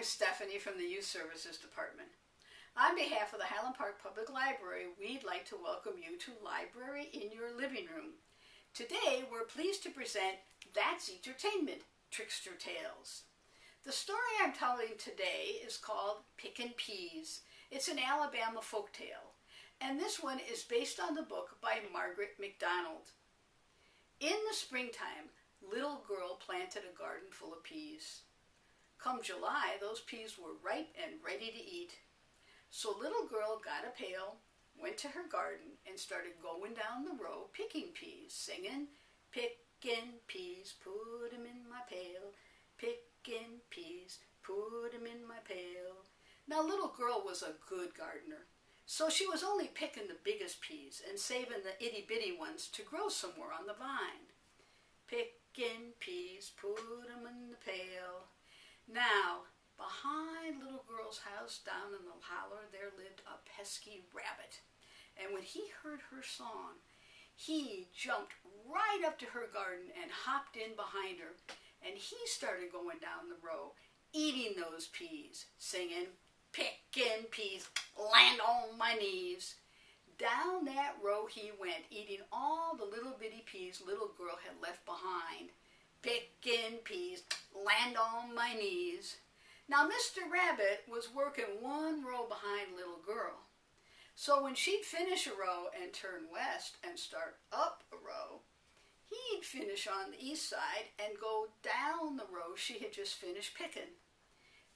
I'm Stephanie from the Youth Services Department. On behalf of the Highland Park Public Library, we'd like to welcome you to Library in Your Living Room. Today, we're pleased to present That's E-tertainment, Trickster Tales. The story I'm telling today is called Pickin Peas. It's an Alabama folktale, and this one is based on the book by Margaret MacDonald. In the springtime, little girl planted a garden full of peas. Come July, those peas were ripe and ready to eat. So little girl got a pail, went to her garden, and started going down the row picking peas, singing, "Pickin' peas, put 'em in my pail. Pickin' peas, put 'em in my pail." Now little girl was a good gardener, so she was only picking the biggest peas and saving the itty-bitty ones to grow somewhere on the vine. Pickin' peas, put 'em in the pail. Now, behind little girl's house down in the holler, there lived a pesky rabbit. And when he heard her song, he jumped right up to her garden and hopped in behind her. And he started going down the row, eating those peas, singing, "Pickin' peas, land on my knees." Down that row he went, eating all the little bitty peas little girl had left behind. Pickin' peas, land on my knees. Now Mr. Rabbit was working one row behind little girl. So when she'd finish a row and turn west and start up a row, he'd finish on the east side and go down the row she had just finished picking.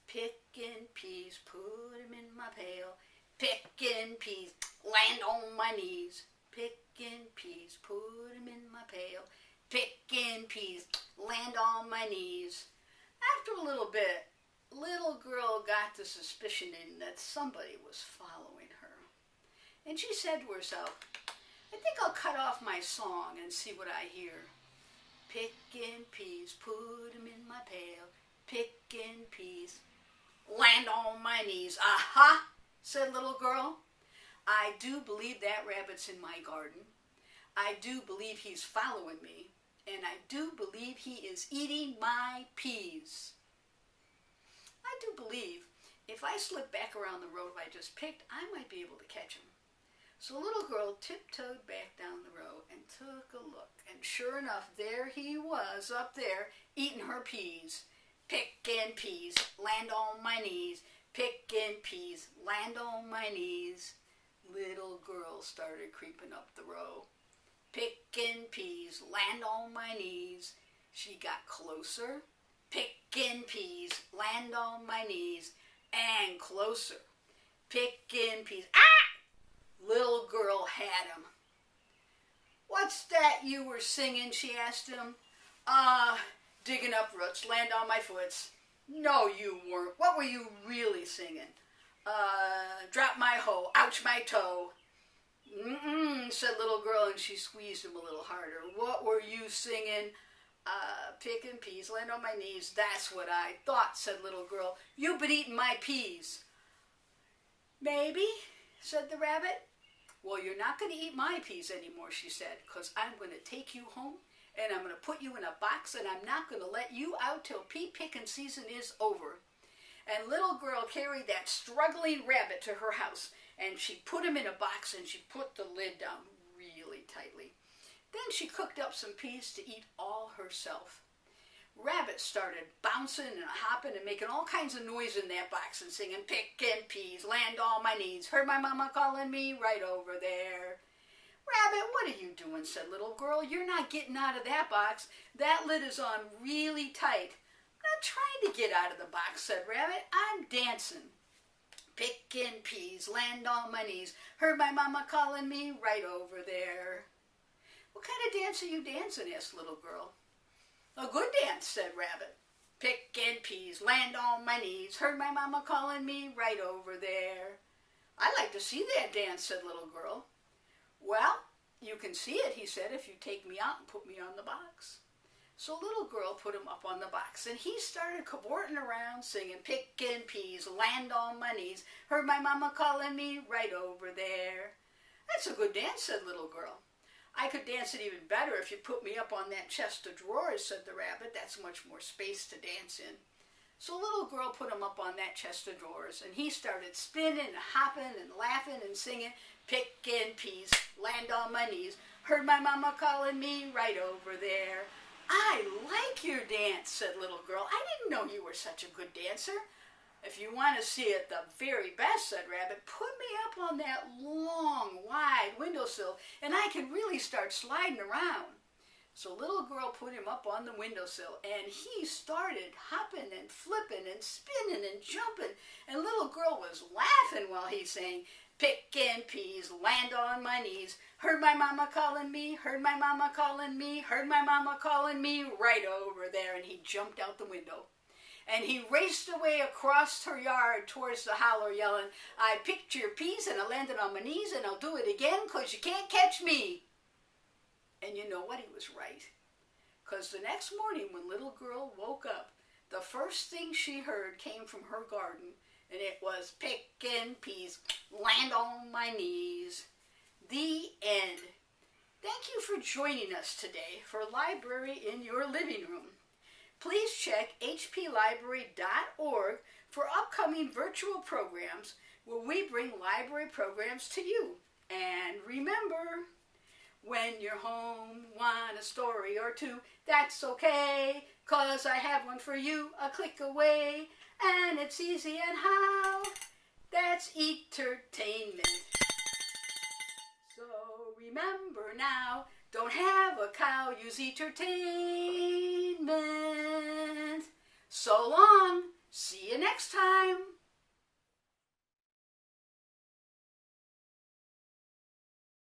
Pickin' peas, put 'em in my pail. Pickin' peas, land on my knees. Pickin' peas, put 'em in my pail. Pickin' peas, land on my knees. After a little bit, little girl got the suspicion that somebody was following her. And she said to herself, "I think I'll cut off my song and see what I hear. Pickin' peas, put 'em in my pail. Pickin' peas, land on my knees." "Aha!" said little girl. "I do believe that rabbit's in my garden. I do believe he's following me. And I do believe he is eating my peas. I do believe if I slip back around the road I just picked, I might be able to catch him." So little girl tiptoed back down the row and took a look. And sure enough, there he was up there eating her peas. Pickin' peas, land on my knees. Pickin' peas, land on my knees. Little girl started creeping up the row. Pickin' peas, land on my knees. She got closer. Pickin' peas, land on my knees. And closer. Pickin' peas. Ah! Little girl had him. "What's that you were singing?" she asked him. Digging up roots, land on my foots." "No, you weren't. What were you really singing?" Drop my hoe, ouch my toe." "Mm-mm," said little girl, and she squeezed him a little harder. "What were you singing?" Pickin' peas, land on my knees." "That's what I thought," said little girl. "You've been eating my peas." "Maybe," said the rabbit. "Well, you're not going to eat my peas anymore," she said, "because I'm going to take you home, and I'm going to put you in a box, and I'm not going to let you out till pea picking season is over." And little girl carried that struggling rabbit to her house, and she put him in a box, and she put the lid down really tightly. Then she cooked up some peas to eat all herself. Rabbit started bouncing and hopping and making all kinds of noise in that box and singing, "Pickin' peas, land on my knees. Heard my mama calling me right over there." "Rabbit, what are you doing?" said little girl. "You're not getting out of that box. That lid is on really tight." "I'm not trying to get out of the box," said Rabbit. "I'm dancing." Pickin' peas, land on my knees. Heard my mama calling me right over there. "What kind of dance are you dancing?" asked little girl. "A good dance," said Rabbit. Pickin' peas, land on my knees. Heard my mama calling me right over there. "I'd like to see that dance," said little girl. "Well, you can see it," he said, "if you take me out and put me on the box." So little girl put him up on the box, and he started cavorting around singing, "Pickin' peas, land on my knees. Heard my mama calling me right over there." "That's a good dance," said little girl. "I could dance it even better if you put me up on that chest of drawers," said the rabbit. "That's much more space to dance in." So little girl put him up on that chest of drawers, and he started spinning and hopping and laughing and singing, "Pickin Peas, land on my knees, heard my mama calling me right over there." "I like your dance," said little girl. "I didn't know you were such a good dancer." "If you want to see it the very best," said Rabbit, "put me up on that long, wide windowsill, and I can really start sliding around." So little girl put him up on the windowsill, and he started hopping and flipping and spinning and jumping, and little girl was laughing while he sang, "Pickin' peas, land on my knees, heard my mama calling me, heard my mama calling me, heard my mama calling me right over there," and he jumped out the window. And he raced away across her yard towards the holler, yelling, "I picked your peas and I landed on my knees, and I'll do it again 'cause you can't catch me." And you know what? He was right. 'Cause the next morning when little girl woke up, the first thing she heard came from her garden, and it was, "Pickin' peas, land on my knees." The end. Thank you for joining us today for Library in Your Living Room. Please check hplibrary.org for upcoming virtual programs where we bring library programs to you. And remember, when you're home, want a story or two, that's okay, 'cause I have one for you a click away, and it's easy and how? That's E-tertainment. So remember now, don't have a cow, use E-tertainment. So long, see you next time.